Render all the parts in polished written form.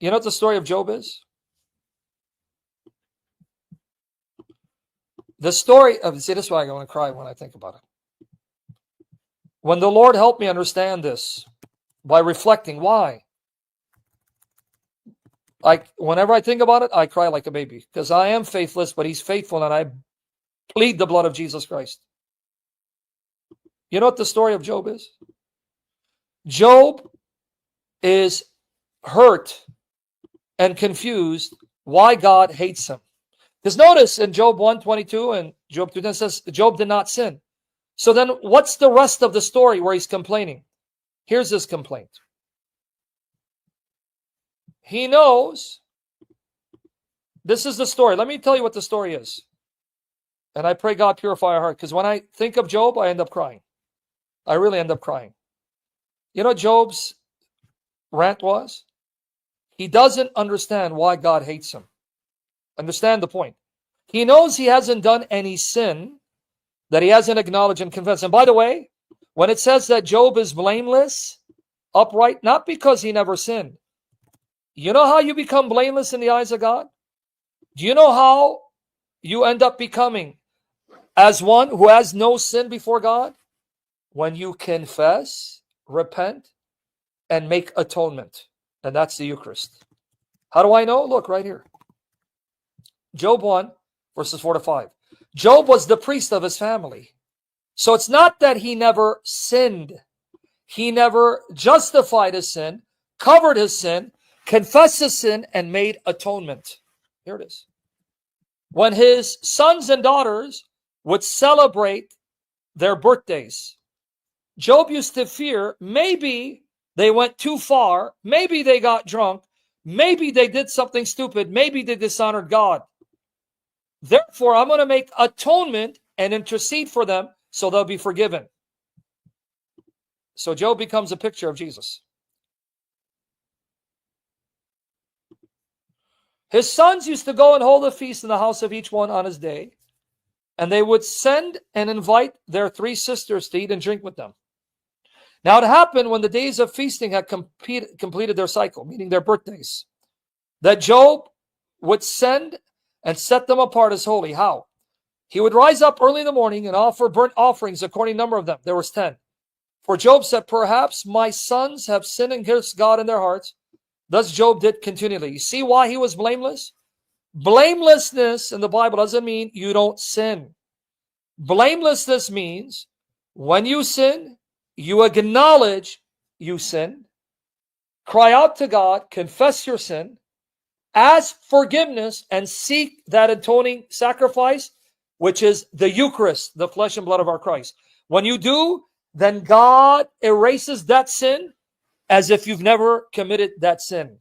You know what the story of Job is? The story of, see, this is why I want to cry when I think about it. When the Lord helped me understand this by reflecting, why? Whenever I think about it, I cry like a baby because I am faithless, but He's faithful, and I plead the blood of Jesus Christ. You know what the story of Job is? Job is hurt and confused why God hates him. Because notice in Job 1:22 and Job 2:10 says Job did not sin. So then what's the rest of the story where he's complaining? Here's his complaint. He knows, this is the story. Let me tell you what the story is. And I pray God purify our heart, because when I think of Job, I end up crying. I really end up crying. You know what Job's rant was? He doesn't understand why God hates him. Understand the point. He knows he hasn't done any sin that he hasn't acknowledged and confessed. And by the way, when it says that Job is blameless, upright, not because he never sinned. You know how you become blameless in the eyes of God? Do you know how you end up becoming as one who has no sin before God? When you confess, repent, and make atonement. And that's the Eucharist. How do I know? Look right here. Job 1, verses 4 to 5. Job was the priest of his family. So it's not that he never sinned. He never justified his sin, covered his sin, confessed his sin, and made atonement. Here it is. When his sons and daughters would celebrate their birthdays, Job used to fear maybe they went too far, maybe they got drunk, maybe they did something stupid, maybe they dishonored God. Therefore, I'm going to make atonement and intercede for them so they'll be forgiven. So Job becomes a picture of Jesus. His sons used to go and hold a feast in the house of each one on his day, and they would send and invite their 3 sisters to eat and drink with them. Now it happened when the days of feasting had completed their cycle, meaning their birthdays, that Job would send and set them apart as holy. How? He would rise up early in the morning and offer burnt offerings according to the number of them. There was 10. For Job said, perhaps my sons have sinned against God in their hearts. Thus Job did continually. You see why he was blameless? Blamelessness in the Bible doesn't mean you don't sin. Blamelessness means when you sin, you acknowledge you sin, cry out to God, confess your sin, ask forgiveness, and seek that atoning sacrifice, which is the Eucharist, the flesh and blood of our Christ. When you do, then God erases that sin as if you've never committed that sin.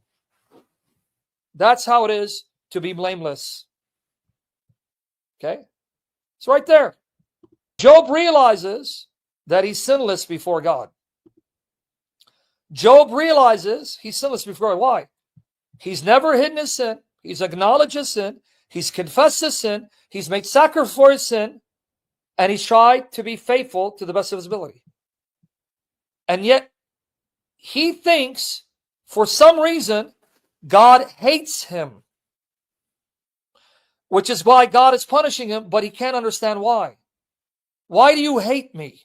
That's how it is to be blameless. Okay? It's right there. Job realizes that he's sinless before God. Job realizes he's sinless before God. Why? He's never hidden his sin. He's acknowledged his sin. He's confessed his sin. He's made sacrifice for his sin. And he's tried to be faithful to the best of his ability. And yet, he thinks, for some reason, God hates him. Which is why God is punishing him, but he can't understand why. Why do you hate me?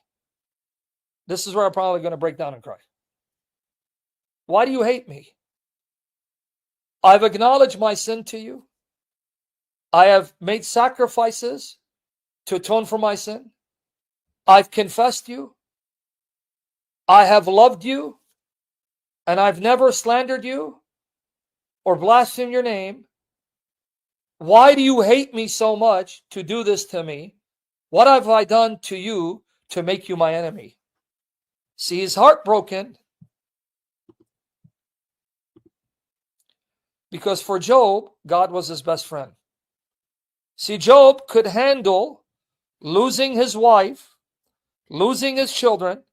This is where I'm probably going to break down and cry. Why do you hate me? I've acknowledged my sin to you. I have made sacrifices to atone for my sin. I've confessed you. I have loved you. And I've never slandered you or blasphemed your name. Why do you hate me so much to do this to me? What have I done to you to make you my enemy? See, he's heartbroken because for Job, God was his best friend. See, Job could handle losing his wife, losing his children,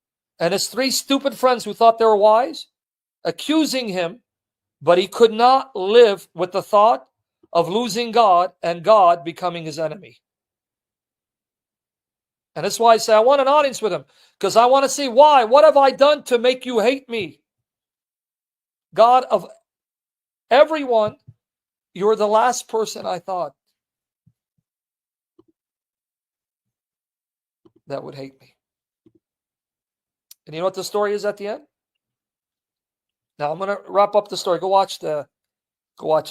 and his 3 stupid friends who thought they were wise, accusing him, but he could not live with the thought of losing God and God becoming his enemy. And that's why I say I want an audience with him, because I want to see why. What have I done to make you hate me? God of everyone, you're the last person I thought that would hate me. And you know what the story is at the end? Now I'm going to wrap up the story. Go watch the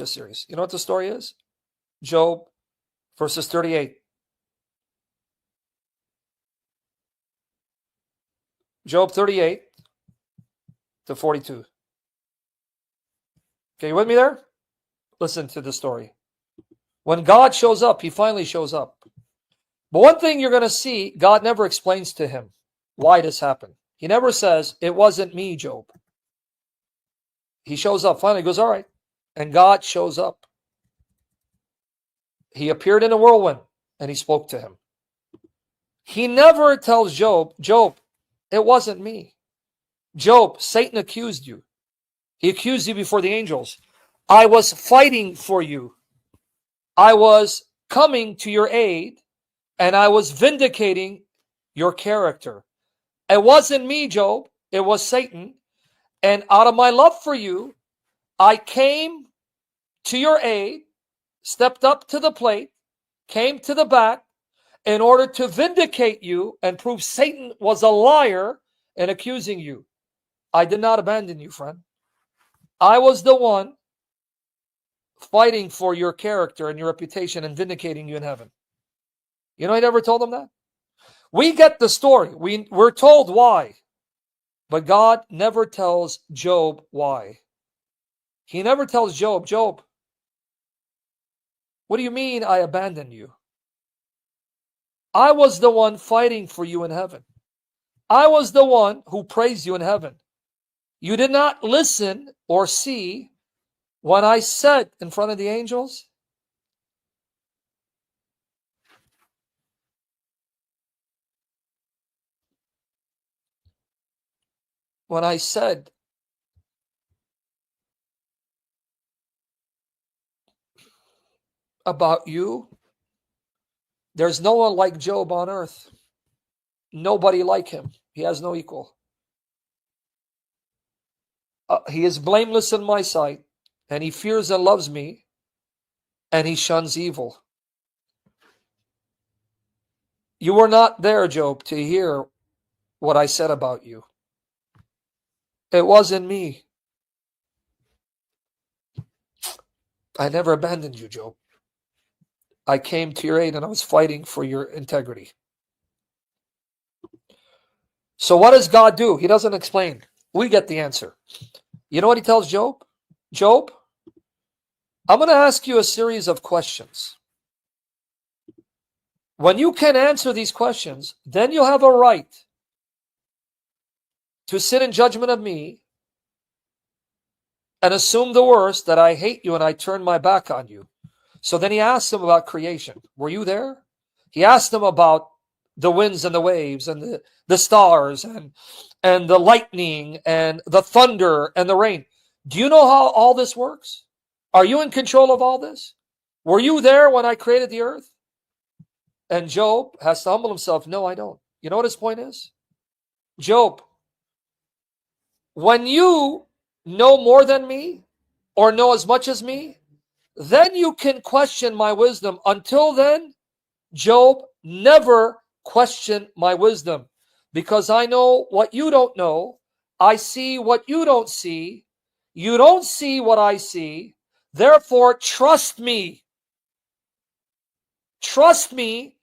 series. You know what the story is? Job verses 38. Job 38 to 42. Okay, you with me there? Listen to the story. When God shows up, he finally shows up. But one thing you're going to see, God never explains to him why this happened. He never says, it wasn't me, Job. He shows up. Finally goes, all right. And God shows up. He appeared in a whirlwind and he spoke to him. He never tells Job, Job, it wasn't me. Job, Satan accused you. He accused you before the angels. I was fighting for you. I was coming to your aid and I was vindicating your character. It wasn't me, Job. It was Satan. And out of my love for you, I came to your aid, stepped up to the plate, came to the bat in order to vindicate you and prove Satan was a liar in accusing you. I did not abandon you, friend. I was the one fighting for your character and your reputation and vindicating you in heaven. You know, he never told them that. We get the story. We're told why. But God never tells Job why. He never tells Job, Job, what do you mean I abandoned you? I was the one fighting for you in heaven. I was the one who praised you in heaven. You did not listen or see when I said in front of the angels, when I said about you, there's no one like Job on earth. Nobody like him. He has no equal. He is blameless in my sight, and he fears and loves me, and he shuns evil. You were not there, Job, to hear what I said about you. It wasn't me. I never abandoned you, Job. I came to your aid and I was fighting for your integrity. So what does God do? He doesn't explain. We get the answer. You know what he tells Job? Job, I'm going to ask you a series of questions. When you can answer these questions, then you'll have a right to sit in judgment of me and assume the worst, that I hate you and I turn my back on you. So then he asked him about creation. Were you there? He asked him about the winds and the waves and the stars and the lightning and the thunder and the rain. Do you know how all this works? Are you in control of all this? Were you there when I created the earth? And Job has to humble himself. No, I don't. You know what his point is? Job, when you know more than me or know as much as me, then you can question my wisdom. Until then, Job, never question my wisdom, because I know what you don't know. I see what you don't see. You don't see what I see. Therefore, trust me. Trust me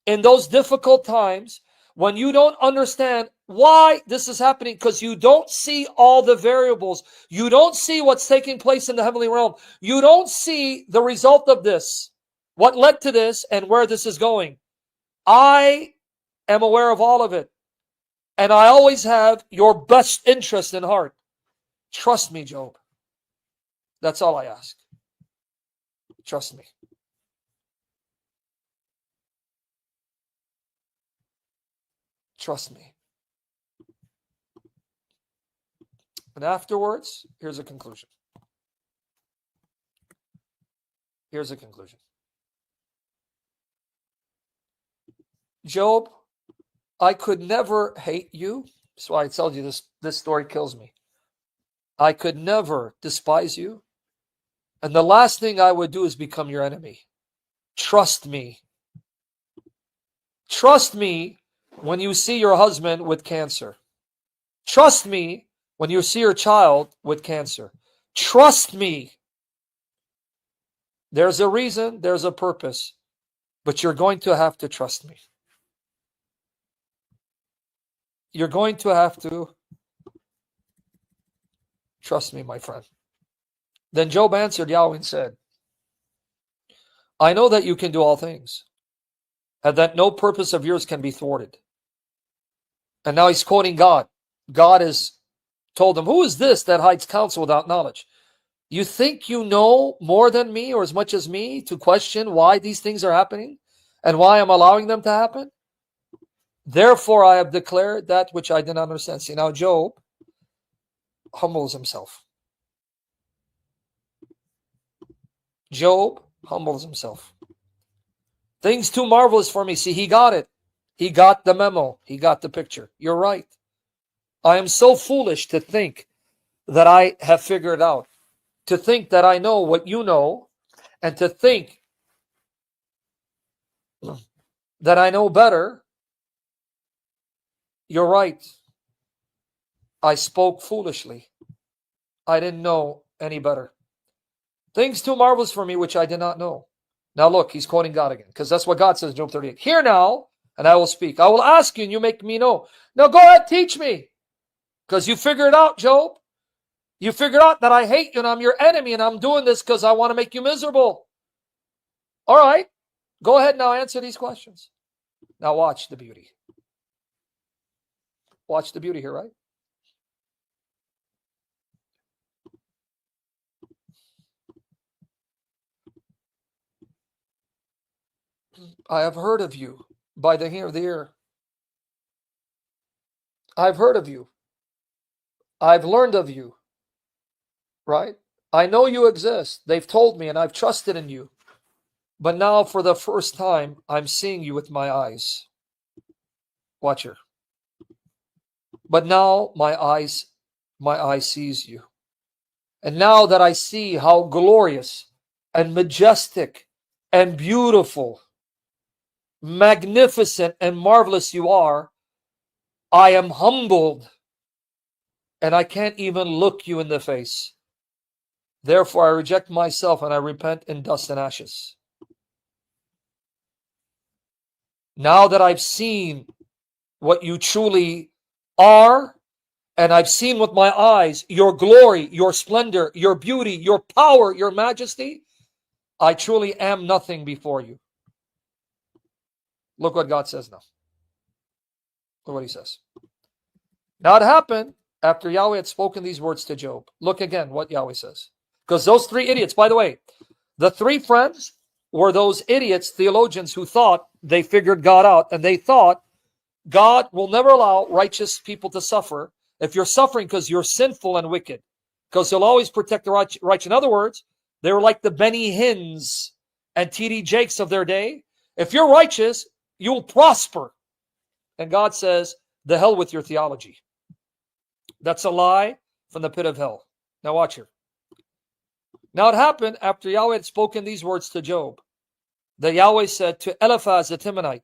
in those difficult times when you don't understand why this is happening, because you don't see all the variables. You don't see what's taking place in the heavenly realm. You don't see the result of this, what led to this, and where this is going. I am aware of all of it, and I always have your best interest in heart. Trust me, Job. That's all I ask. Trust me. Trust me. And afterwards, here's a conclusion. Here's a conclusion. Job, I could never hate you. That's why I told you this story kills me. I could never despise you. And the last thing I would do is become your enemy. Trust me. Trust me when you see your husband with cancer. Trust me when you see your child with cancer. Trust me. There's a reason, there's a purpose, but you're going to have to trust me. You're going to have to trust me, my friend. Then Job answered Yahweh and said, I know that you can do all things, and that no purpose of yours can be thwarted. And now he's quoting God. God has told him, who is this that hides counsel without knowledge? You think you know more than me or as much as me to question why these things are happening and why I'm allowing them to happen? Therefore, I have declared that which I did not understand. See, now Job humbles himself. Job humbles himself. Things too marvelous for me. See, he got it. He got the memo. He got the picture. You're right. I am so foolish to think that I have figured out, to think that I know what you know, and to think that I know better. You're right. I spoke foolishly. I didn't know any better. Things too marvelous for me, which I did not know. Now look, he's quoting God again, because that's what God says in Job 38. Hear now, and I will speak. I will ask you, and you make me know. Now go ahead, teach me. Because you figured it out, Job. You figured out that I hate you, and I'm your enemy, and I'm doing this because I want to make you miserable. All right. Go ahead now, answer these questions. Now watch the beauty. Watch the beauty here, right? I have heard of you by the hearing of the ear. I've heard of you. I've learned of you. Right? I know you exist. They've told me and I've trusted in you. But now for the first time, I'm seeing you with my eyes. Watch her. But now my eyes sees you. And now that I see how glorious and majestic and beautiful, magnificent and marvelous you are, I am humbled and I can't even look you in the face. Therefore, I reject myself and I repent in dust and ashes. Now that I've seen what you truly are, and I've seen with my eyes your glory, your splendor, your beauty, your power, your majesty, I truly am nothing before you. Look what God says now. Look what he says. Now it happened after Yahweh had spoken these words to Job. Look again what Yahweh says. Because those three idiots, by the way, the three friends were those idiots, theologians, who thought they figured God out, and they thought God will never allow righteous people to suffer if you're suffering because you're sinful and wicked, because he'll always protect the righteous. In other words, they were like the Benny Hinns and T.D. Jakes of their day. If you're righteous, you'll prosper. And God says, the hell with your theology. That's a lie from the pit of hell. Now watch here. Now it happened after Yahweh had spoken these words to Job, that Yahweh said to Eliphaz the Temanite,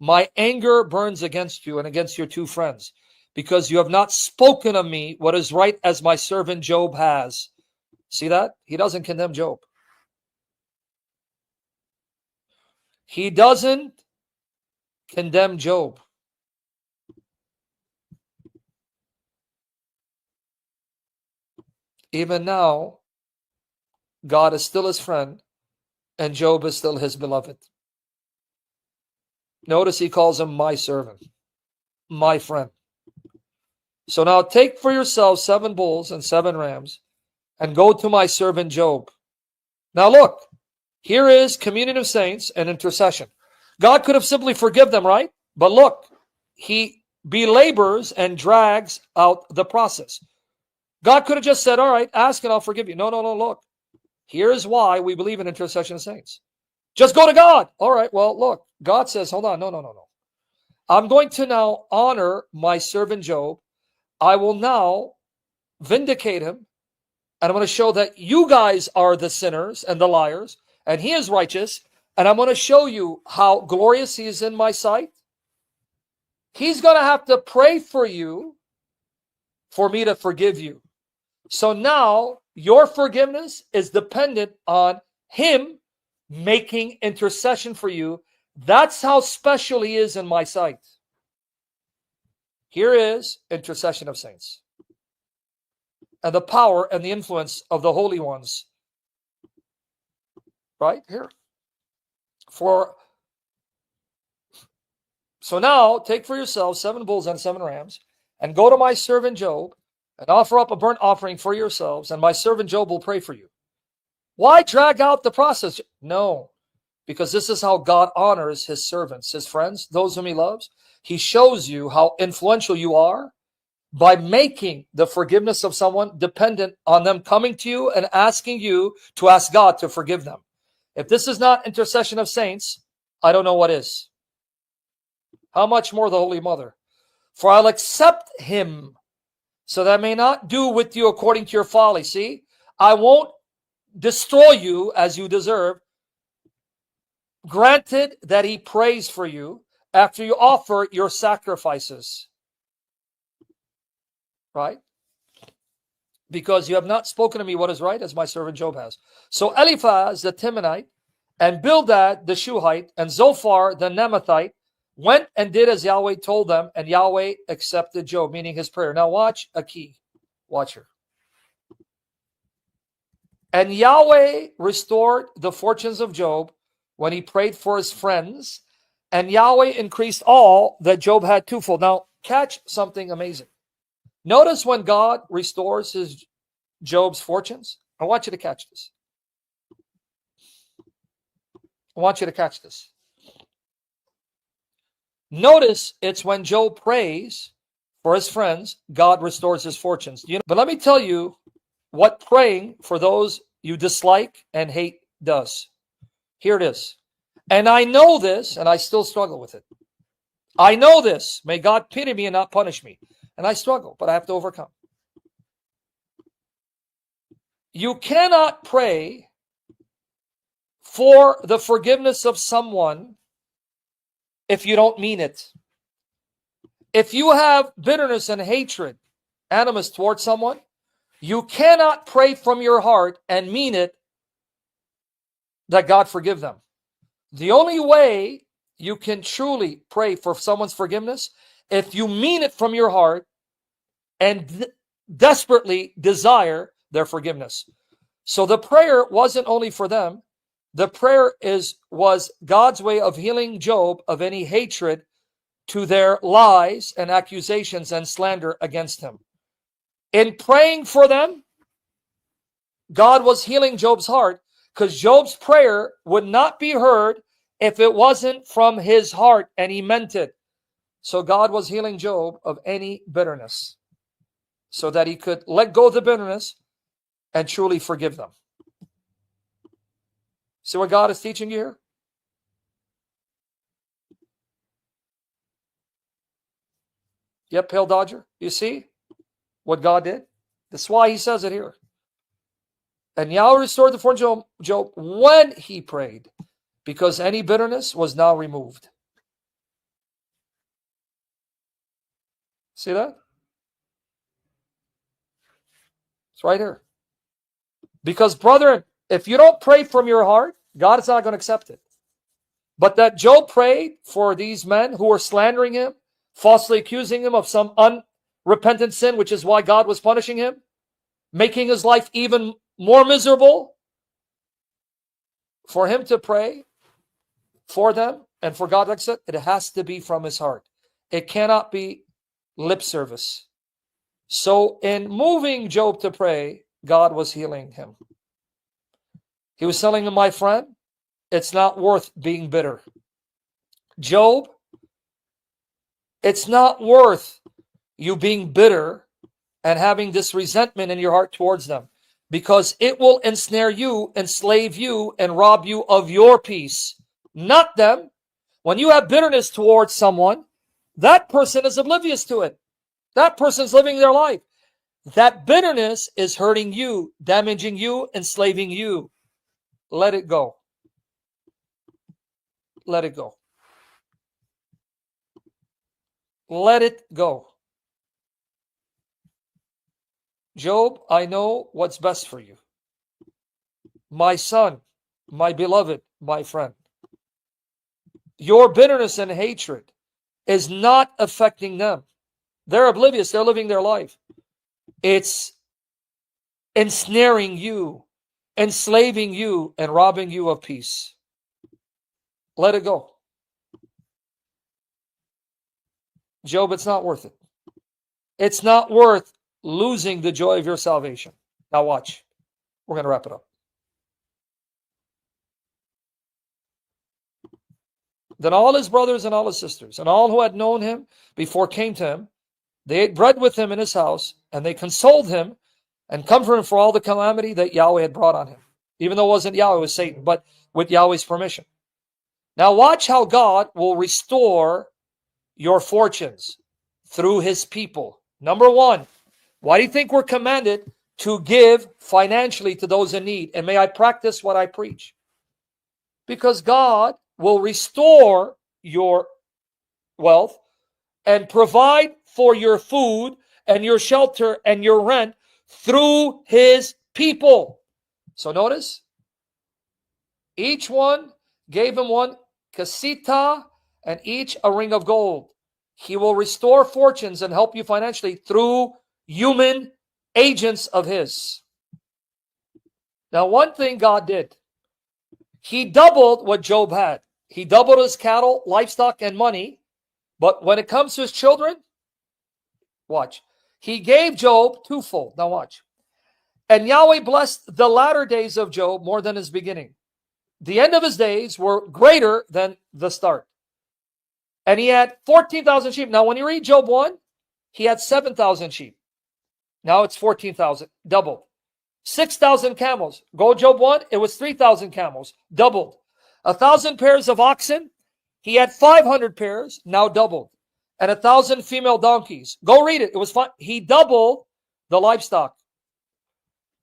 my anger burns against you and against your two friends, because you have not spoken of me what is right as my servant Job has. See that? He doesn't condemn Job. He doesn't condemn Job. Even now, God is still his friend, and Job is still his beloved. Notice he calls him my servant, my friend. So now take for yourselves 7 bulls and 7 rams, and go to my servant Job. Now look, here is communion of saints and intercession. God could have simply forgiven them, right? But look, he belabors and drags out the process. God could have just said, all right, ask and I'll forgive you. No, look. Here's why we believe in intercession of saints. Just go to God. All right, well, look, God says, hold on, no. I'm going to now honor my servant Job. I will now vindicate him, And I'm going to show that you guys are the sinners and the liars, and he is righteous. And I'm going to show you how glorious he is in my sight. He's going to have to pray for you for me to forgive you. So now your forgiveness is dependent on him making intercession for you. That's how special he is in my sight. Here is intercession of saints and the power and the influence of the holy ones. Right here. So now take for yourselves 7 bulls and 7 rams, and go to my servant Job and offer up a burnt offering for yourselves, and my servant Job will pray for you. Why drag out the process? No, because this is how God honors his servants, his friends, those whom he loves. He shows you how influential you are by making the forgiveness of someone dependent on them coming to you and asking you to ask God to forgive them. If this is not intercession of saints, I don't know what is. How much more the Holy Mother? For I'll accept him, so that I may not do with you according to your folly. See, I won't destroy you as you deserve. Granted that he prays for you after you offer your sacrifices. Right? Because you have not spoken to me what is right, as my servant Job has. So Eliphaz the Temanite, and Bildad the Shuhite, and Zophar the Namathite went and did as Yahweh told them, and Yahweh accepted Job, meaning his prayer. Now watch a key. Watch her. And Yahweh restored the fortunes of Job when he prayed for his friends, and Yahweh increased all that Job had twofold. Now catch something amazing. Notice when God restores Job's fortunes. I want you to catch this. I want you to catch this. Notice it's when Job prays for his friends, God restores his fortunes. But let me tell you what praying for those you dislike and hate does. Here it is. And I know this, and I still struggle with it. I know this. May God pity me and not punish me. And I struggle, but I have to overcome. You cannot pray for the forgiveness of someone if you don't mean it. If you have bitterness and hatred, animus towards someone, you cannot pray from your heart and mean it that God forgive them. The only way you can truly pray for someone's forgiveness, if you mean it from your heart and desperately desire their forgiveness. So the prayer wasn't only for them. The prayer was God's way of healing Job of any hatred to their lies and accusations and slander against him. In praying for them, God was healing Job's heart, because Job's prayer would not be heard if it wasn't from his heart and he meant it. So God was healing Job of any bitterness so that he could let go of the bitterness and truly forgive them. See what God is teaching you here? Yep, Pale Dodger. You see what God did? That's why he says it here. And Yahweh restored the fortune of Job when he prayed, because any bitterness was now removed. See that? It's right here. Because, brethren, if you don't pray from your heart, God is not going to accept it. But that Job prayed for these men who were slandering him, falsely accusing him of some unrepentant sin, which is why God was punishing him, making his life even more miserable. For him to pray for them and for God to accept, it has to be from his heart. It cannot be lip service. So in moving Job to pray, God was healing him. He was telling him, my friend, it's not worth being bitter. Job, it's not worth you being bitter and having this resentment in your heart towards them, because it will ensnare you, enslave you, and rob you of your peace, not them. When you have bitterness towards someone, that person is oblivious to it. That person is living their life. That bitterness is hurting you, damaging you, enslaving you. Let it go. Let it go. Let it go. Job, I know what's best for you. My son, my beloved, my friend. Your bitterness and hatred is not affecting them. They're oblivious. They're living their life. It's ensnaring you, enslaving you, and robbing you of peace. Let it go. Job, it's not worth it. It's not worth losing the joy of your salvation. Now watch. We're going to wrap it up. Then all his brothers and all his sisters and all who had known him before came to him. They ate bread with him in his house, and they consoled him and comforted him for all the calamity that Yahweh had brought on him. Even though it wasn't Yahweh, it was Satan, but with Yahweh's permission. Now watch how God will restore your fortunes through his people. Number one, why do you think we're commanded to give financially to those in need? And may I practice what I preach? Because God will restore your wealth and provide for your food and your shelter and your rent through his people. So notice, each one gave him one casita and each a ring of gold. He will restore fortunes and help you financially through human agents of his. Now, one thing God did, he doubled what Job had. He doubled his cattle, livestock, and money. But when it comes to his children, watch. He gave Job twofold. Now watch. And Yahweh blessed the latter days of Job more than his beginning. The end of his days were greater than the start. And he had 14,000 sheep. Now when you read Job 1, he had 7,000 sheep. Now it's 14,000, doubled. 6,000 camels. Go Job 1, it was 3,000 camels, doubled. 1,000 pairs of oxen. He had 500 pairs, now doubled. And 1,000 female donkeys. Go read it. It was fine. He doubled the livestock.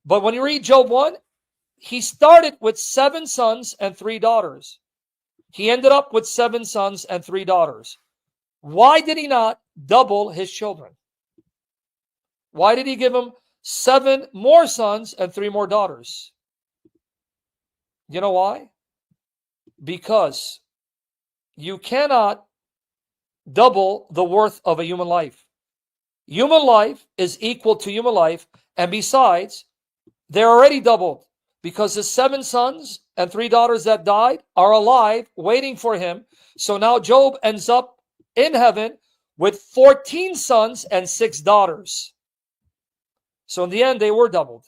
But when you read Job 1, he started with 7 sons and 3 daughters. He ended up with 7 sons and 3 daughters. Why did he not double his children? Why did he give him 7 more sons and 3 more daughters? You know why? Because you cannot double the worth of a human life. Human life is equal to human life, and besides, they're already doubled because his 7 sons and 3 daughters that died are alive, waiting for him. So now Job ends up in heaven with 14 sons and 6 daughters. So in the end, they were doubled.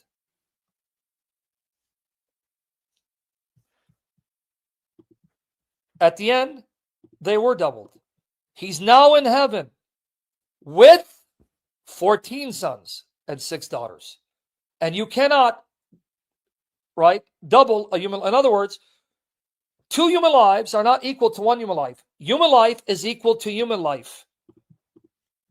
At the end, they were doubled. He's now in heaven with 14 sons and 6 daughters. And you cannot, right, double a human. In other words, 2 human lives are not equal to 1 human life. Human life is equal to human life.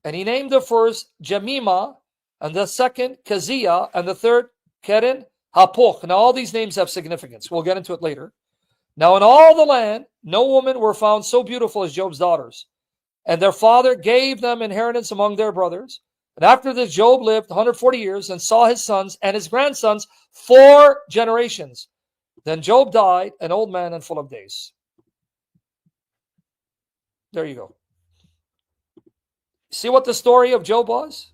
And he named the first Jemima, and the second Keziah, and the third Keren Hapoch. Now all these names have significance. We'll get into it later. Now in all the land, no women were found so beautiful as Job's daughters. And their father gave them inheritance among their brothers. And after this, Job lived 140 years and saw his sons and his grandsons 4 generations. Then Job died, an old man and full of days. There you go. See what the story of Job was?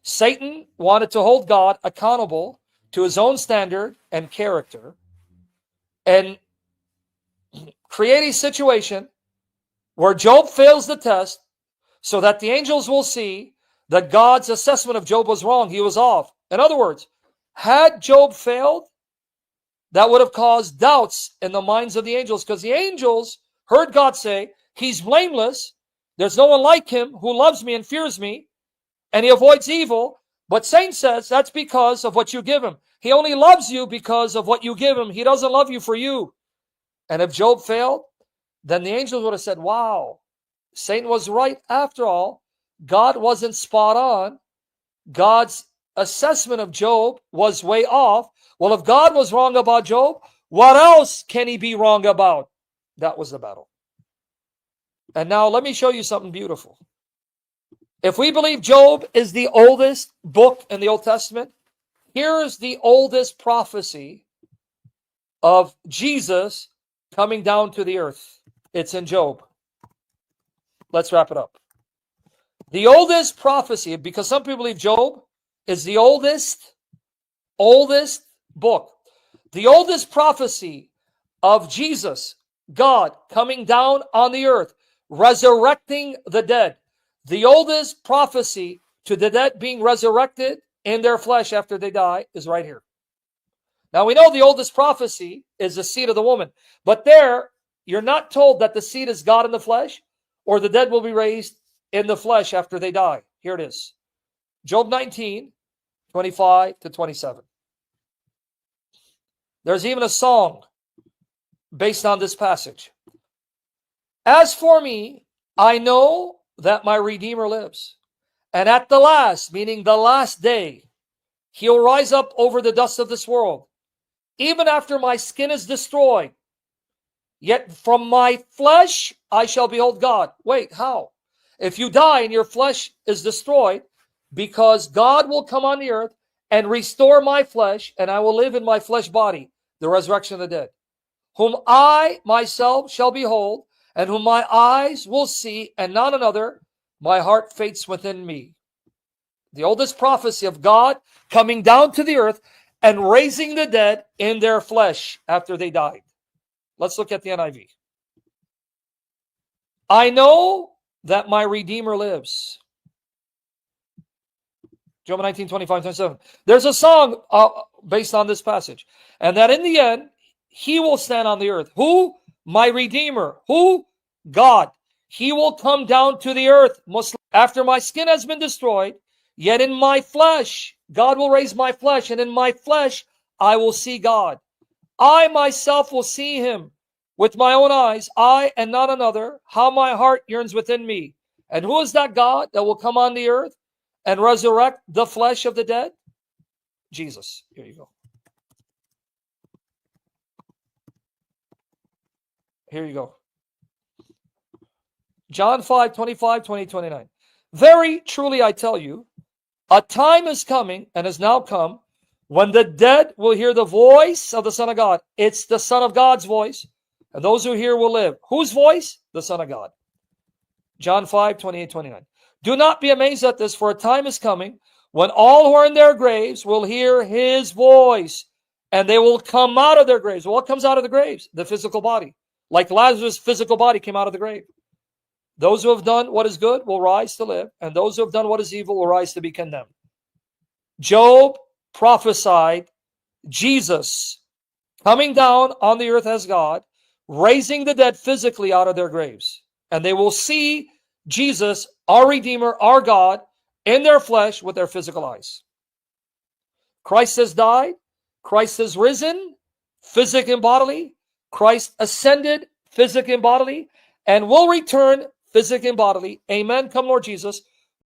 Satan wanted to hold God accountable to his own standard and character and create a situation where Job fails the test so that the angels will see that God's assessment of Job was wrong. He was off. In other words, had Job failed, that would have caused doubts in the minds of the angels, because the angels heard God say, he's blameless. There's no one like him who loves me and fears me, and he avoids evil. But Satan says that's because of what you give him. He only loves you because of what you give him. He doesn't love you for you. And if Job failed, then the angels would have said, wow, Satan was right after all. God wasn't spot on. God's assessment of Job was way off. Well, if God was wrong about Job, what else can he be wrong about? That was the battle. And now let me show you something beautiful. If we believe Job is the oldest book in the Old Testament, here is the oldest prophecy of Jesus coming down to the earth. It's in Job. Let's wrap it up. The oldest prophecy, because some people believe Job is the oldest book. The oldest prophecy of Jesus, God coming down on the earth, resurrecting the dead. The oldest prophecy to the dead being resurrected in their flesh after they die is right here. Now we know the oldest prophecy is the seed of the woman, but there you're not told that the seed is God in the flesh or the dead will be raised in the flesh after they die. Here it is. Job 19, 25 to 27. There's even a song based on this passage. As for me, I know that my Redeemer lives, and at the last, meaning the last day, he'll rise up over the dust of this world. Even after my skin is destroyed, yet from my flesh I shall behold God. Wait, how? If you die and your flesh is destroyed, because God will come on the earth and restore my flesh, and I will live in my flesh body, the resurrection of the dead, whom I myself shall behold, and whom my eyes will see, and not another, my heart faints within me. The oldest prophecy of God coming down to the earth and raising the dead in their flesh after they died. Let's look at the NIV. I know that my Redeemer lives. Job 19, 25, 27. There's a song based on this passage. And that in the end, he will stand on the earth. Who? My Redeemer. Who? God. He will come down to the earth. After my skin has been destroyed, yet in my flesh, God will raise my flesh, and in my flesh, I will see God. I myself will see him with my own eyes, I and not another, how my heart yearns within me. And who is that God that will come on the earth and resurrect the flesh of the dead? Jesus. Here you go. Here you go. John 5, 25, 20, 29. Very truly I tell you, a time is coming and has now come when the dead will hear the voice of the Son of God. It's the Son of God's voice, and those who hear will live. Whose voice? The Son of God. John 5, 28, 29. Do not be amazed at this, for a time is coming when all who are in their graves will hear his voice, and they will come out of their graves. What comes out of the graves? The physical body. Like Lazarus' physical body came out of the grave. Those who have done what is good will rise to live, and those who have done what is evil will rise to be condemned. Job prophesied Jesus coming down on the earth as God, raising the dead physically out of their graves. And they will see Jesus, our Redeemer, our God, in their flesh with their physical eyes. Christ has died. Christ has risen, physically and bodily. Christ ascended, physically and bodily, and will return physically and bodily. Amen. Come, Lord Jesus.